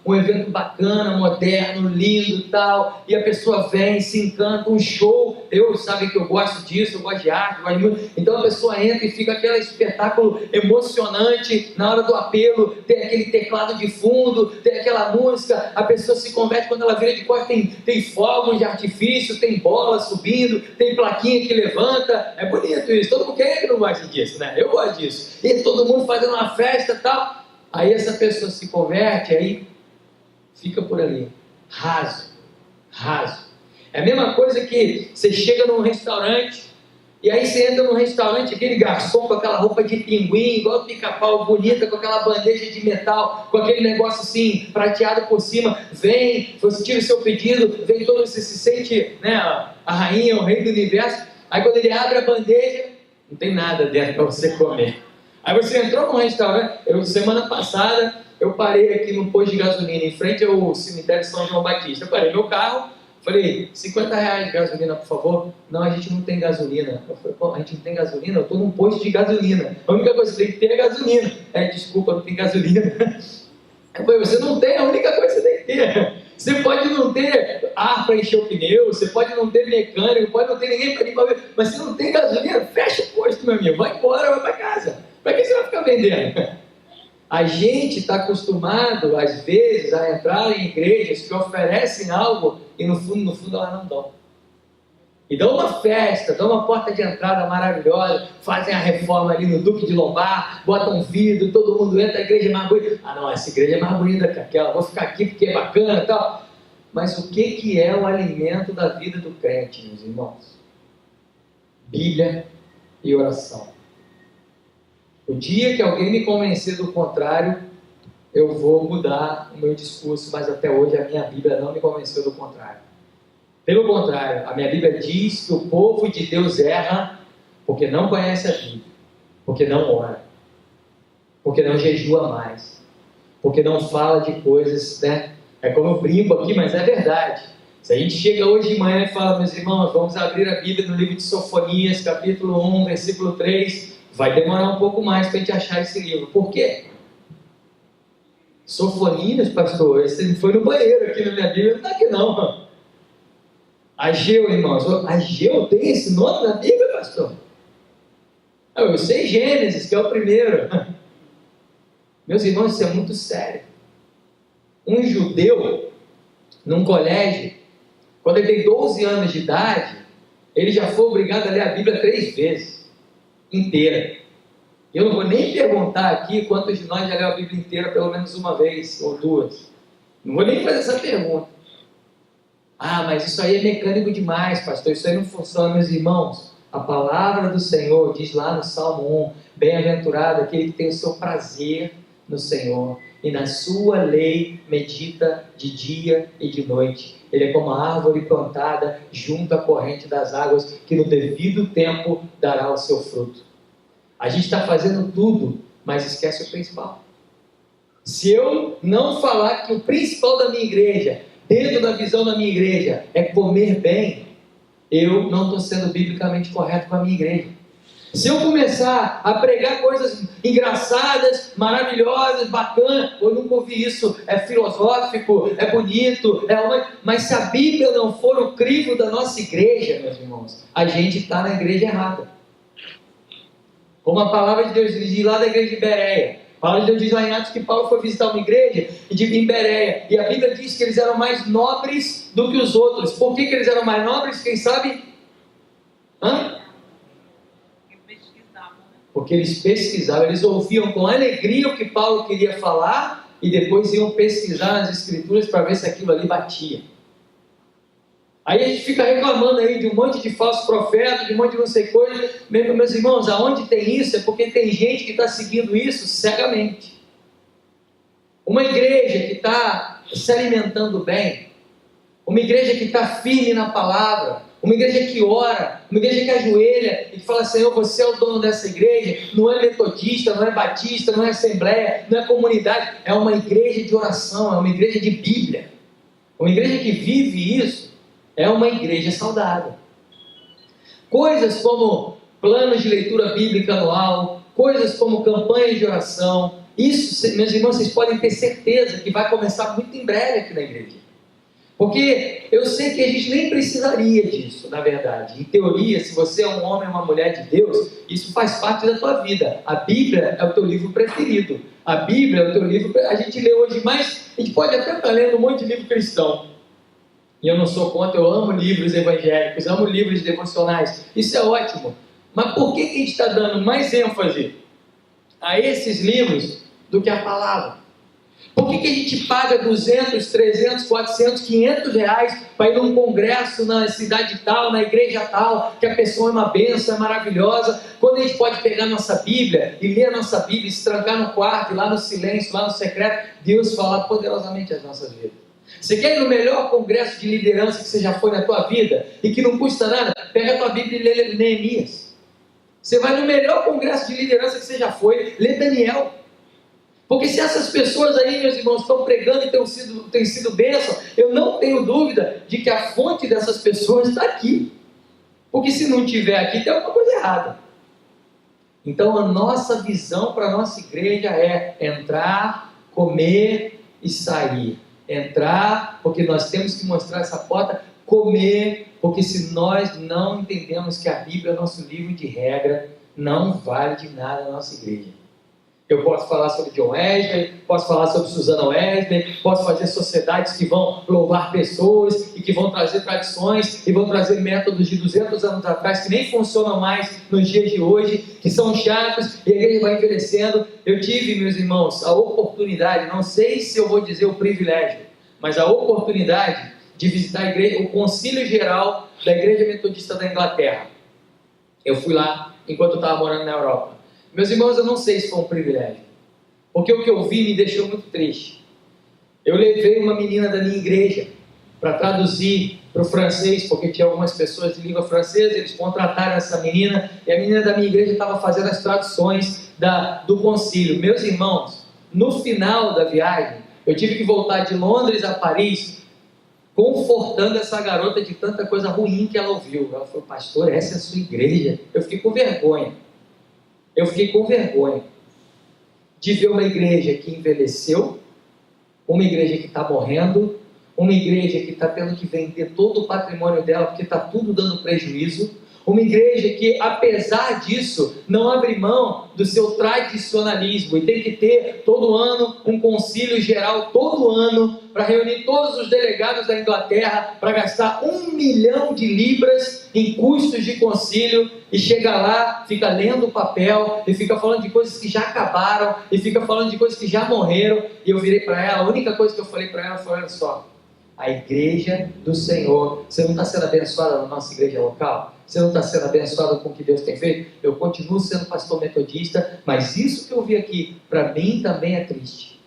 um evento bacana, moderno, lindo e tal, e a pessoa vem, se encanta, um show. Deus sabe que eu gosto disso, eu gosto de arte, gosto de música. Então a pessoa entra e fica aquele espetáculo emocionante, na hora do apelo, tem aquele teclado de fundo, tem aquela música, a pessoa se converte, quando ela vira de costas, tem fogos de artifício, tem bola subindo, tem plaquinha que levanta, é bonito isso, todo mundo quer que não gosta disso, né? Eu gosto disso, e todo mundo fazendo uma festa e tal, aí essa pessoa se converte, aí fica por ali, raso. É a mesma coisa que você chega num restaurante, e aí você entra num restaurante, aquele garçom com aquela roupa de pinguim, igual pica-pau, bonita, com aquela bandeja de metal, com aquele negócio assim, prateado por cima, vem, você tira o seu pedido, vem todo, você se sente, né, a rainha, o rei do universo, aí quando ele abre a bandeja, não tem nada dentro para você comer. Aí você entrou num restaurante, semana passada, eu parei aqui no posto de gasolina, em frente ao cemitério de São João Batista. Eu parei meu carro, falei, R$50 de gasolina, por favor. Não, a gente não tem gasolina. Eu falei, pô, a gente não tem gasolina? Eu estou num posto de gasolina. A única coisa que tem que ter é gasolina. Desculpa, não tem gasolina. Eu falei, você não tem, a única coisa que você tem que ter. Você pode não ter ar para encher o pneu, você pode não ter mecânico, pode não ter ninguém para limpar, mas se não tem gasolina, fecha o posto, meu amigo. Vai embora, vai para casa. Para que você vai ficar vendendo? A gente está acostumado, às vezes, a entrar em igrejas que oferecem algo e no fundo elas não dão. E dão uma festa, dão uma porta de entrada maravilhosa, fazem a reforma ali no Duque de Lombar, botam um vidro, todo mundo entra, a igreja é mais bonita. Ah não, essa igreja é mais bonita que aquela, vou ficar aqui porque é bacana e tal. Mas o que é o alimento da vida do crente, meus irmãos? Bíblia e oração. O dia que alguém me convencer do contrário, eu vou mudar o meu discurso, mas até hoje a minha Bíblia não me convenceu do contrário. Pelo contrário, a minha Bíblia diz que o povo de Deus erra porque não conhece a Bíblia, porque não ora, porque não jejua mais, porque não fala de coisas, né? É como eu brinco aqui, mas é verdade. Se a gente chega hoje de manhã e fala, meus irmãos, vamos abrir a Bíblia no livro de Sofonias, capítulo 1, versículo 3, vai demorar um pouco mais para a gente achar esse livro. Por quê? Sofonias, pastor, esse foi no banheiro aqui na minha Bíblia, não está aqui não, mano. Ageu, irmãos, Ageu tem esse nome na Bíblia, pastor? Eu sei Gênesis, que é o primeiro. Meus irmãos, isso é muito sério. Um judeu, num colégio, quando ele tem 12 anos de idade, ele já foi obrigado a ler a Bíblia 3 vezes, inteira. Eu não vou nem perguntar aqui quantos de nós já leu a Bíblia inteira pelo menos uma vez ou duas. Não vou nem fazer essa pergunta. Ah, mas isso aí é mecânico demais, pastor, isso aí não funciona, meus irmãos. A palavra do Senhor diz lá no Salmo 1, bem-aventurado aquele que tem o seu prazer no Senhor, e na sua lei medita de dia e de noite. Ele é como a árvore plantada junto à corrente das águas, que no devido tempo dará o seu fruto. A gente está fazendo tudo, mas esquece o principal. Se eu não falar que o principal da minha igreja, dentro da visão da minha igreja, é comer bem, eu não estou sendo biblicamente correto com a minha igreja. Se eu começar a pregar coisas engraçadas, maravilhosas, bacanas, eu nunca ouvi isso, é filosófico, é bonito, mas se a Bíblia não for o crivo da nossa igreja, meus irmãos, a gente está na igreja errada. Como a palavra de Deus diz lá da igreja de Bereia. A palavra de Deus diz lá em Atos que Paulo foi visitar uma igreja em Bereia, e a Bíblia diz que eles eram mais nobres do que os outros. Por que eles eram mais nobres? Quem sabe? Porque eles pesquisavam, eles ouviam com alegria o que Paulo queria falar e depois iam pesquisar nas escrituras para ver se aquilo ali batia. Aí a gente fica reclamando aí de um monte de falsos profetas, de um monte de não sei coisa. Meus irmãos, aonde tem isso é porque tem gente que está seguindo isso cegamente. Uma igreja que está se alimentando bem, uma igreja que está firme na palavra, uma igreja que ora, uma igreja que ajoelha e que fala, Senhor, você é o dono dessa igreja, não é metodista, não é batista, não é assembleia, não é comunidade, é uma igreja de oração, é uma igreja de Bíblia. Uma igreja que vive isso é uma igreja saudável. Coisas como planos de leitura bíblica anual, coisas como campanhas de oração, isso, meus irmãos, vocês podem ter certeza que vai começar muito em breve aqui na igreja. Porque eu sei que a gente nem precisaria disso, na verdade. Em teoria, se você é um homem ou uma mulher de Deus, isso faz parte da tua vida. A Bíblia é o teu livro preferido. A Bíblia é o teu livro. A gente lê hoje mais, a gente pode até estar lendo um monte de livro cristão. E eu não sou contra, eu amo livros evangélicos, amo livros devocionais. Isso é ótimo. Mas por que a gente está dando mais ênfase a esses livros do que a palavra? Por que a gente paga 200, 300, 400, 500 reais para ir num congresso na cidade tal, na igreja tal, que a pessoa é uma bênção, é maravilhosa, quando a gente pode pegar a nossa Bíblia e ler a nossa Bíblia, se trancar no quarto, lá no silêncio, lá no secreto, Deus falar poderosamente às nossas vidas. Você quer ir no melhor congresso de liderança que você já foi na tua vida e que não custa nada? Pega a tua Bíblia e lê Neemias. Você vai no melhor congresso de liderança que você já foi, lê Daniel. Porque se essas pessoas aí, meus irmãos, estão pregando e têm sido bênção, eu não tenho dúvida de que a fonte dessas pessoas está aqui. Porque se não tiver aqui, tem alguma coisa errada. Então a nossa visão para a nossa igreja é entrar, comer e sair. Entrar, porque nós temos que mostrar essa porta, comer, porque se nós não entendemos que a Bíblia é nosso livro de regra, não vale de nada a nossa igreja. Eu posso falar sobre John Wesley, posso falar sobre Susana Wesley, posso fazer sociedades que vão louvar pessoas e que vão trazer tradições e vão trazer métodos de 200 anos atrás que nem funcionam mais nos dias de hoje, que são chatos e a igreja vai envelhecendo. Eu tive, meus irmãos, a oportunidade, não sei se eu vou dizer o privilégio, mas a oportunidade de visitar a igreja, o Concílio Geral da Igreja Metodista da Inglaterra. Eu fui lá enquanto eu estava morando na Europa. Meus irmãos, eu não sei se foi um privilégio, porque o que eu vi me deixou muito triste. Eu levei uma menina da minha igreja para traduzir para o francês, porque tinha algumas pessoas de língua francesa, eles contrataram essa menina, e a menina da minha igreja estava fazendo as traduções do concílio. Meus irmãos, no final da viagem, eu tive que voltar de Londres a Paris, confortando essa garota de tanta coisa ruim que ela ouviu. Ela falou: pastor, essa é a sua igreja? Eu fiquei com vergonha. De ver uma igreja que envelheceu, uma igreja que está morrendo, uma igreja que está tendo que vender todo o patrimônio dela porque está tudo dando prejuízo, uma igreja que, apesar disso, não abre mão do seu tradicionalismo e tem que ter todo ano um concílio geral, todo ano, para reunir todos os delegados da Inglaterra, para gastar 1 milhão de libras em custos de concílio, e chega lá, fica lendo o papel, e fica falando de coisas que já acabaram, e fica falando de coisas que já morreram. E eu virei para ela, a única coisa que eu falei para ela foi: olha só, a igreja do Senhor, você não está sendo abençoada na nossa igreja local? Você não está sendo abençoada com o que Deus tem feito? Eu continuo sendo pastor metodista, mas isso que eu vi aqui, para mim também é triste.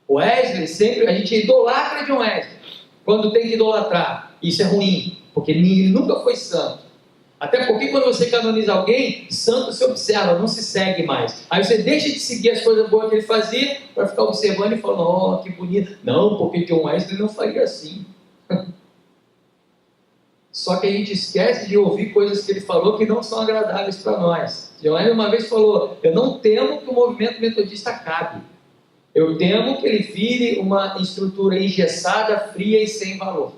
O Wesley, sempre, a gente idolatra de um Wesley, quando tem que idolatrar. Isso é ruim, porque ele nunca foi santo. Até porque quando você canoniza alguém, santo se observa, não se segue mais. Aí você deixa de seguir as coisas boas que ele fazia, para ficar observando e falando: oh, que bonito. Não, porque John Wesley não faria assim. Só que a gente esquece de ouvir coisas que ele falou que não são agradáveis para nós. John Wesley uma vez falou: eu não temo que o movimento metodista acabe. Eu temo que ele vire uma estrutura engessada, fria e sem valor.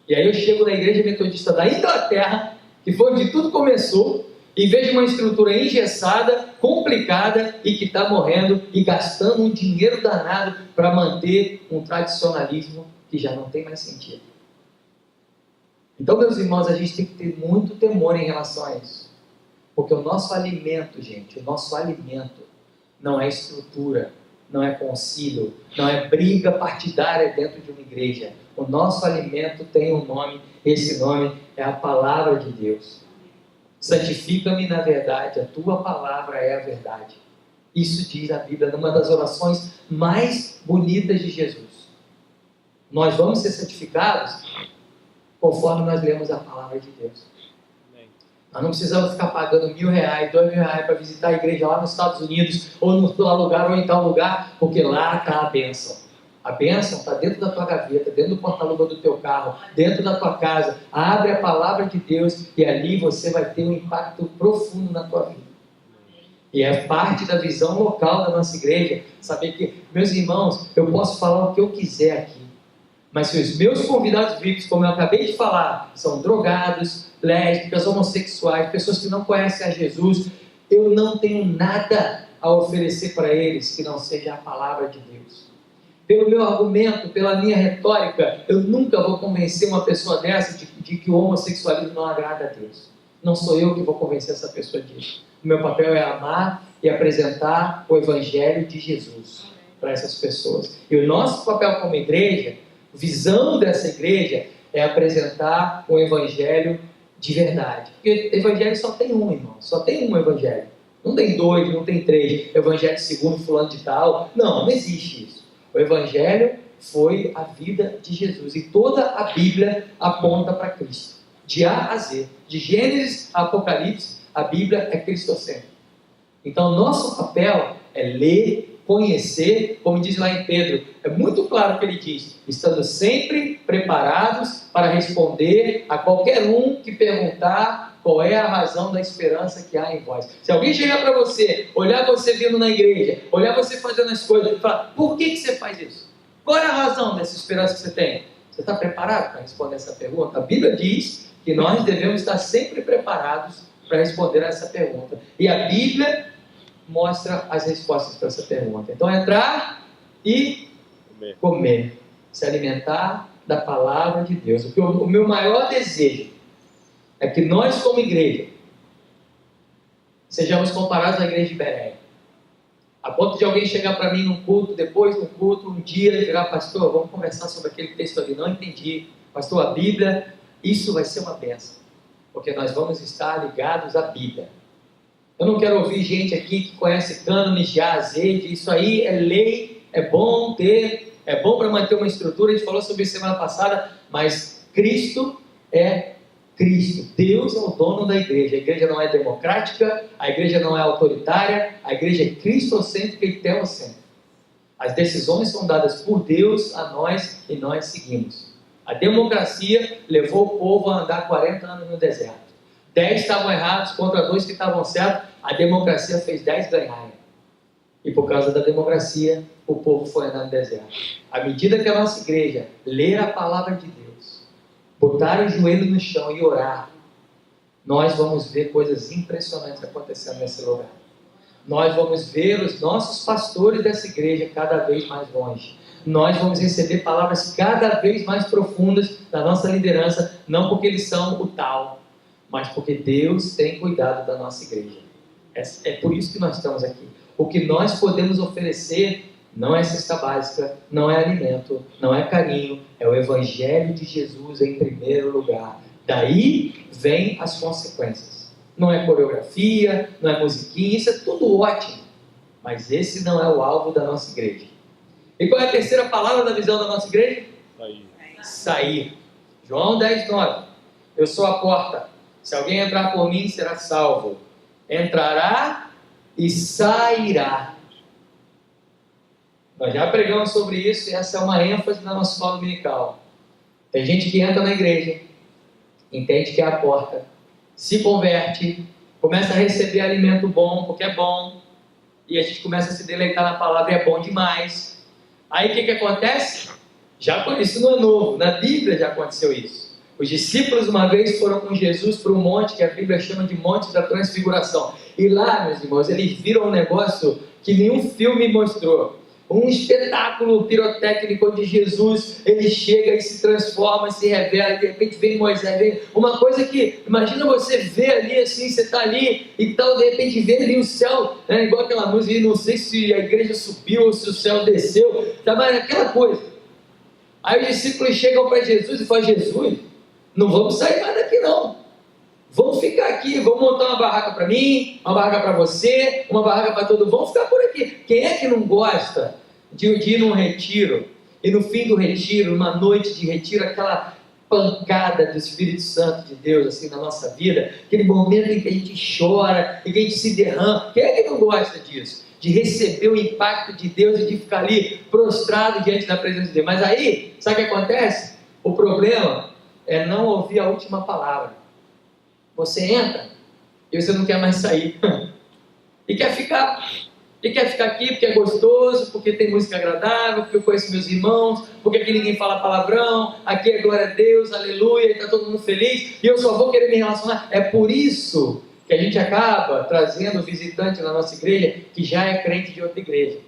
E aí eu chego na igreja metodista da Inglaterra, que foi onde tudo começou, e vejo uma estrutura engessada, complicada e que está morrendo e gastando um dinheiro danado para manter um tradicionalismo que já não tem mais sentido. Então, meus irmãos, a gente tem que ter muito temor em relação a isso, porque o nosso alimento, gente, o nosso alimento não é estrutura, não é concílio, não é briga partidária dentro de uma igreja. O nosso alimento tem um nome, esse nome é a palavra de Deus. Santifica-me na verdade, a tua palavra é a verdade. Isso diz a Bíblia numa das orações mais bonitas de Jesus. Nós vamos ser santificados conforme nós lemos a palavra de Deus. Nós não precisamos ficar pagando R$1.000, R$2.000 para visitar a igreja lá nos Estados Unidos, ou no tal lugar, ou em tal lugar, porque lá está a bênção. A bênção está dentro da tua gaveta, dentro do porta-luva do teu carro, dentro da tua casa. Abre a palavra de Deus e ali você vai ter um impacto profundo na tua vida. E é parte da visão local da nossa igreja, saber que, meus irmãos, eu posso falar o que eu quiser aqui, mas se os meus convidados VIPs, como eu acabei de falar, são drogados, lésbicas, homossexuais, pessoas que não conhecem a Jesus, eu não tenho nada a oferecer para eles que não seja a palavra de Deus. Pelo meu argumento, pela minha retórica, eu nunca vou convencer uma pessoa dessa de que o homossexualismo não agrada a Deus. Não sou eu que vou convencer essa pessoa disso. O meu papel é amar e apresentar o Evangelho de Jesus para essas pessoas. E o nosso papel como igreja, visão dessa igreja, é apresentar o Evangelho de verdade. Porque Evangelho só tem um, irmão. Só tem um Evangelho. Não tem dois, não tem três. Evangelho segundo fulano de tal. Não existe isso. O Evangelho foi a vida de Jesus. E toda a Bíblia aponta para Cristo. De A a Z. De Gênesis a Apocalipse, a Bíblia é cristocêntrica. Então, nosso papel é ler, conhecer, como diz lá em Pedro, é muito claro o que ele diz: estando sempre preparados para responder a qualquer um que perguntar qual é a razão da esperança que há em vós. Se alguém chegar para você, olhar você vindo na igreja, olhar você fazendo as coisas e falar: por que você faz isso? Qual é a razão dessa esperança que você tem? Você está preparado para responder essa pergunta? A Bíblia diz que nós devemos estar sempre preparados para responder a essa pergunta. E a Bíblia mostra as respostas para essa pergunta. Então, entrar e comer. Se alimentar da palavra de Deus. O meu maior desejo é que nós, como igreja, sejamos comparados à igreja de Bereia. A ponto de alguém chegar para mim num culto, depois do culto, um dia, e virar: pastor, vamos conversar sobre aquele texto ali. Não entendi. Pastor, a Bíblia, isso vai ser uma bênção. Porque nós vamos estar ligados à Bíblia. Eu não quero ouvir gente aqui que conhece cânones de A a Z, de isso aí é lei, é bom ter, é bom para manter uma estrutura. A gente falou sobre isso semana passada, mas Cristo é Cristo. Deus é o dono da igreja. A igreja não é democrática, a igreja não é autoritária, a igreja é cristocêntrica e teocêntrica. As decisões são dadas por Deus a nós e nós seguimos. A democracia levou o povo a andar 40 anos no deserto. 10 estavam errados contra 2 que estavam certos. A democracia fez 10 ganharem. E por causa da democracia, o povo foi andar no deserto. À medida que a nossa igreja ler a palavra de Deus, botar o joelho no chão e orar, nós vamos ver coisas impressionantes acontecendo nesse lugar. Nós vamos ver os nossos pastores dessa igreja cada vez mais longe. Nós vamos receber palavras cada vez mais profundas da nossa liderança, não porque eles são o tal, mas porque Deus tem cuidado da nossa igreja. É por isso que nós estamos aqui. O que nós podemos oferecer não é cesta básica, não é alimento, não é carinho, é o Evangelho de Jesus em primeiro lugar. Daí vem as consequências. Não é coreografia, não é musiquinha, isso é tudo ótimo, mas esse não é o alvo da nossa igreja. E qual é a terceira palavra da visão da nossa igreja? Sair. João 10:9. Eu sou a porta. Se alguém entrar por mim, será salvo. Entrará e sairá. Nós já pregamos sobre isso e essa é uma ênfase na nossa escola dominical. Tem gente que entra na igreja, entende que é a porta, se converte, começa a receber alimento bom, porque é bom, e a gente começa a se deleitar na palavra e é bom demais. Aí o que acontece? Isso não é novo, na Bíblia já aconteceu isso. Os discípulos uma vez foram com Jesus para um monte que a Bíblia chama de Monte da Transfiguração. E lá, meus irmãos, eles viram um negócio que nenhum filme mostrou. Um espetáculo pirotécnico onde Jesus, ele chega e se transforma, se revela, de repente vem Moisés, vem uma coisa que, imagina você ver ali assim, você está ali e tal, de repente vê ali o céu, né, igual aquela música, não sei se a igreja subiu ou se o céu desceu, tá, mas aquela coisa. Aí os discípulos chegam para Jesus e falam: Jesus, não vamos sair mais daqui não. Vamos ficar aqui, vamos montar uma barraca para mim, uma barraca para você, uma barraca para todo mundo, vamos ficar por aqui. Quem é que não gosta de ir num retiro, e no fim do retiro, numa noite de retiro, aquela pancada do Espírito Santo de Deus assim na nossa vida, aquele momento em que a gente chora, em que a gente se derrama. Quem é que não gosta disso? De receber o impacto de Deus e de ficar ali prostrado diante da presença de Deus. Mas aí, sabe o que acontece? O problema é não ouvir a última palavra. Você entra e você não quer mais sair. E quer ficar. E quer ficar aqui porque é gostoso, porque tem música agradável, porque eu conheço meus irmãos, porque aqui ninguém fala palavrão, aqui é glória a Deus, aleluia, e está todo mundo feliz, e eu só vou querer me relacionar. É por isso que a gente acaba trazendo visitante na nossa igreja que já é crente de outra igreja.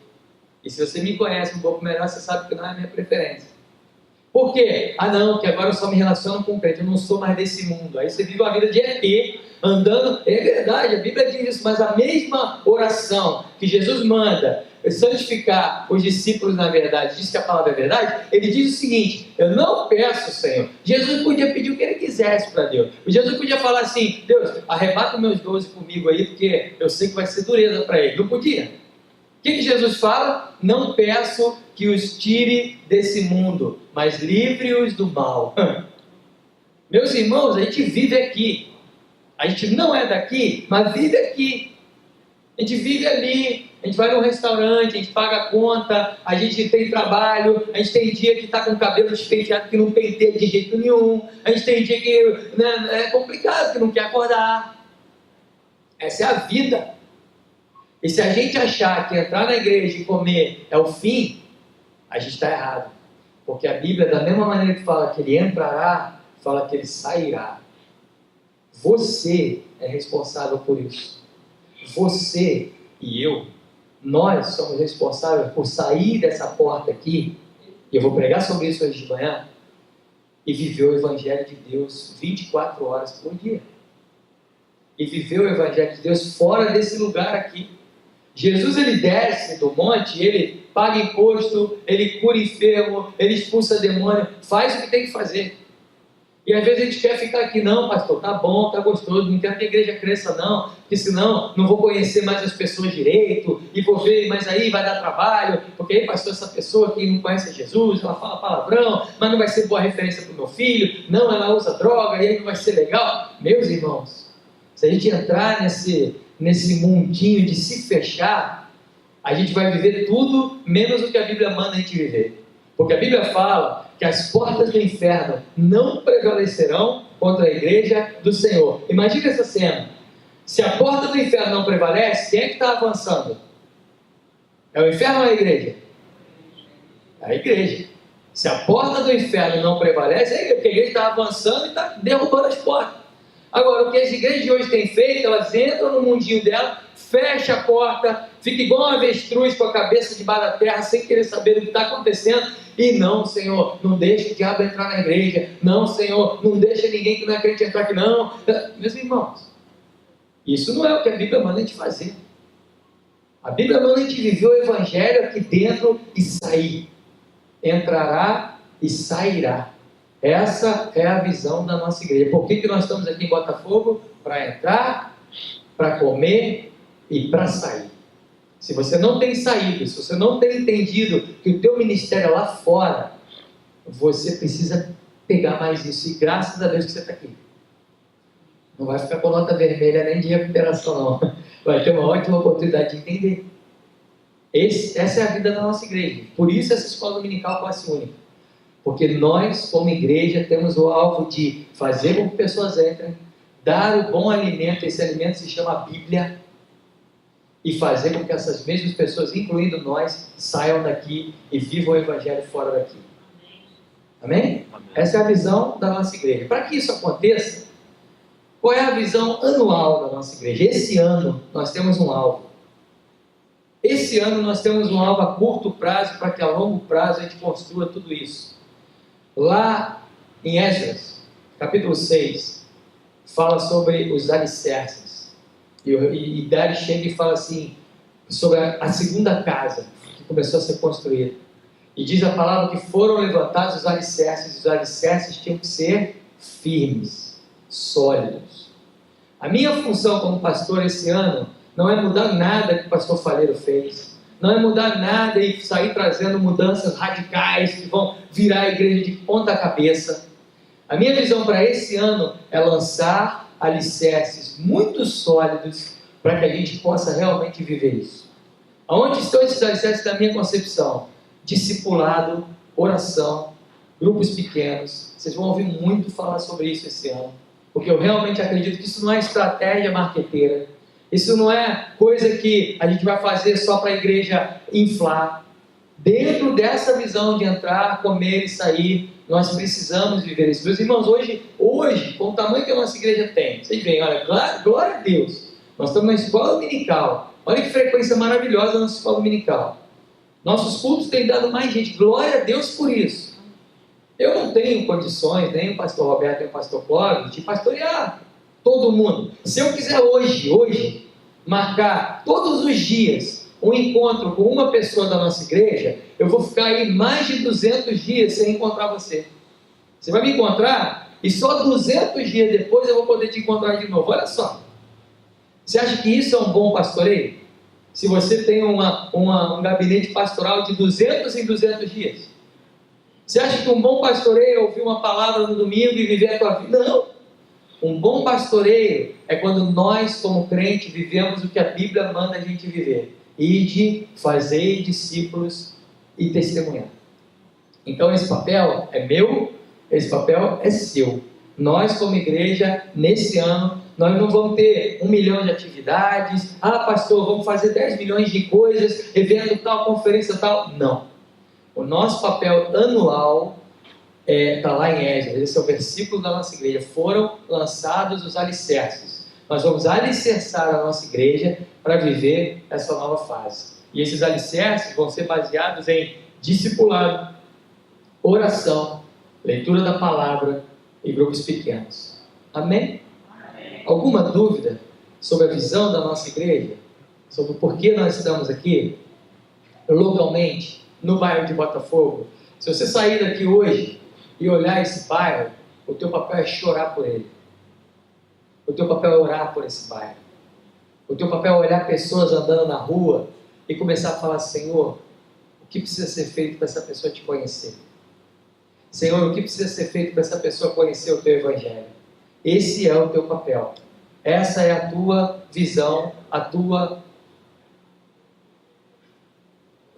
E se você me conhece um pouco melhor, você sabe que não é a minha preferência. Por quê? Não, que agora eu só me relaciono com crente, eu não sou mais desse mundo. Aí você vive uma vida de ET, andando, é verdade, a Bíblia diz isso, mas a mesma oração que Jesus manda santificar os discípulos na verdade, diz que a palavra é verdade, ele diz o seguinte: eu não peço, Senhor. Jesus podia pedir o que ele quisesse para Deus. Jesus podia falar assim: Deus, arrebata os meus 12 comigo aí, porque eu sei que vai ser dureza para ele. Não podia. O que Jesus fala? Não peço que os tire desse mundo, mas livre-os do mal. Meus irmãos, a gente vive aqui. A gente não é daqui, mas vive aqui. A gente vive ali, a gente vai num restaurante, a gente paga a conta, a gente tem trabalho, a gente tem dia que está com o cabelo despenteado que não penteia de jeito nenhum, a gente tem dia que é complicado, que não quer acordar. Essa é a vida. E se a gente achar que entrar na igreja e comer é o fim, a gente está errado. Porque a Bíblia, da mesma maneira que fala que ele entrará, fala que ele sairá. Você é responsável por isso. Você e eu, nós somos responsáveis por sair dessa porta aqui, e eu vou pregar sobre isso hoje de manhã, e viver o Evangelho de Deus 24 horas por dia. E viver o Evangelho de Deus fora desse lugar aqui. Jesus, ele desce do monte, ele paga imposto, ele cura enfermo, ele expulsa demônio, faz o que tem que fazer. E às vezes a gente quer ficar aqui, não, pastor, tá bom, tá gostoso, não quero que a igreja cresça não, porque senão não vou conhecer mais as pessoas direito, e vou ver, mas aí vai dar trabalho, porque aí, pastor, essa pessoa que não conhece Jesus, ela fala palavrão, mas não vai ser boa referência para o meu filho, não, ela usa droga, e aí não vai ser legal. Meus irmãos, se a gente entrar nesse mundinho de se fechar, a gente vai viver tudo menos o que a Bíblia manda a gente viver. Porque a Bíblia fala que as portas do inferno não prevalecerão contra a igreja do Senhor. Imagina essa cena. Se a porta do inferno não prevalece, quem é que está avançando? É o inferno ou é a igreja? É a igreja. Se a porta do inferno não prevalece, é a igreja, porque a igreja está avançando e está derrubando as portas. Agora, o que as igrejas de hoje têm feito, elas entram no mundinho dela, fecha a porta, fica igual uma avestruz com a cabeça debaixo da terra, sem querer saber o que está acontecendo. E não, Senhor, não deixa o diabo entrar na igreja. Não, Senhor, não deixa ninguém que não é crente entrar aqui, não. Meus irmãos, isso não é o que a Bíblia manda a gente fazer. A Bíblia manda a gente viver o Evangelho aqui dentro e sair. Entrará e sairá. Essa é a visão da nossa igreja. Por que nós estamos aqui em Botafogo? Para entrar, para comer e para sair. Se você não tem saído, se você não tem entendido que o teu ministério é lá fora, você precisa pegar mais isso. E graças a Deus que você está aqui. Não vai ficar com nota vermelha nem de recuperação, não. Vai ter uma ótima oportunidade de entender. Essa é a vida da nossa igreja. Por isso essa escola dominical classe única. Porque nós, como igreja, temos o alvo de fazer com que pessoas entrem, dar o bom alimento, esse alimento se chama Bíblia, e fazer com que essas mesmas pessoas, incluindo nós, saiam daqui e vivam o Evangelho fora daqui. Amém? Amém? Essa é a visão da nossa igreja. Para que isso aconteça, qual é a visão anual da nossa igreja? Esse ano nós temos um alvo. Esse ano nós temos um alvo a curto prazo, para que a longo prazo a gente construa tudo isso. Lá em Esdras, capítulo 6, fala sobre os alicerces. E Dari chega e fala assim, sobre a segunda casa que começou a ser construída. E diz a palavra que foram levantados os alicerces tinham que ser firmes, sólidos. A minha função como pastor esse ano não é mudar nada que o pastor Faleiro fez, não é mudar nada e sair trazendo mudanças radicais que vão virar a igreja de ponta cabeça. A minha visão para esse ano é lançar alicerces muito sólidos para que a gente possa realmente viver isso. Aonde estão esses alicerces da minha concepção? Discipulado, oração, grupos pequenos. Vocês vão ouvir muito falar sobre isso esse ano, porque eu realmente acredito que isso não é estratégia marqueteira. Isso não é coisa que a gente vai fazer só para a igreja inflar. Dentro dessa visão de entrar, comer e sair, nós precisamos viver isso. Meus irmãos, hoje, com o tamanho que a nossa igreja tem, vocês veem, olha, glória a Deus, nós estamos na escola dominical. Olha que frequência maravilhosa a nossa escola dominical. Nossos cultos têm dado mais gente, glória a Deus por isso. Eu não tenho condições, nem o pastor Roberto nem o pastor Clóvis, de pastorear todo mundo. Se eu quiser hoje, marcar todos os dias um encontro com uma pessoa da nossa igreja, eu vou ficar aí mais de 200 dias sem encontrar você. Você vai me encontrar e só 200 dias depois eu vou poder te encontrar de novo. Olha só. Você acha que isso é um bom pastoreio? Se você tem um gabinete pastoral de 200 em 200 dias. Você acha que um bom pastoreio é ouvir uma palavra no domingo e viver a tua vida? Não. Um bom pastoreio é quando nós, como crente, vivemos o que a Bíblia manda a gente viver. Ide, fazei discípulos e testemunhar. Então esse papel é meu, esse papel é seu. Nós, como igreja, nesse ano, nós não vamos ter 1 milhão de atividades. Ah, pastor, vamos fazer 10 milhões de coisas, evento tal, conferência tal. Não. O nosso papel anual está lá em Esdras. Esse é o versículo da nossa igreja. Foram lançados os alicerces. Nós vamos alicerçar a nossa igreja para viver essa nova fase. E esses alicerces vão ser baseados em discipulado, oração, leitura da palavra e grupos pequenos. Amém? Amém. Alguma dúvida sobre a visão da nossa igreja? Sobre o porquê nós estamos aqui? Localmente, no bairro de Botafogo? Se você sair daqui hoje e olhar esse bairro, O teu papel é chorar por ele. O teu papel é orar por esse bairro. O teu papel é olhar pessoas andando na rua e começar a falar: Senhor, o que precisa ser feito para essa pessoa te conhecer? Senhor, o que precisa ser feito para essa pessoa conhecer o teu evangelho? Esse é o teu papel. Essa é a tua visão, a tua...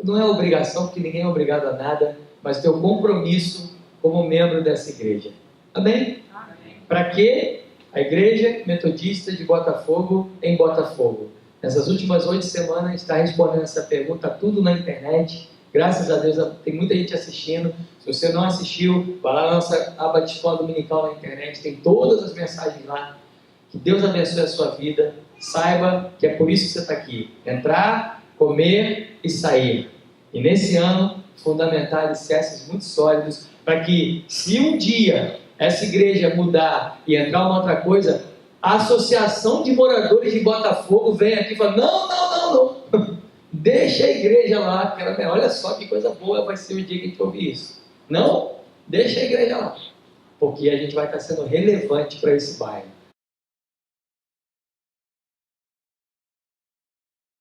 Não é obrigação, porque ninguém é obrigado a nada, mas teu compromisso como membro dessa igreja. Amém? Para que a Igreja Metodista de Botafogo, em Botafogo, nessas últimas 8 semanas, está respondendo essa pergunta, tudo na internet. Graças a Deus, tem muita gente assistindo. Se você não assistiu, vai lá na nossa aba de escola dominical na internet, tem todas as mensagens lá. Que Deus abençoe a sua vida. Saiba que é por isso que você está aqui. Entrar, comer e sair. E nesse ano, fundamentar alicerces muito sólidos, para que, se um dia essa igreja mudar e entrar uma outra coisa, a associação de moradores de Botafogo vem aqui e fala: não. Deixa a igreja lá, porque olha só que coisa boa vai ser o dia que a gente ouvir isso. Não, deixa a igreja lá, porque a gente vai estar sendo relevante para esse bairro.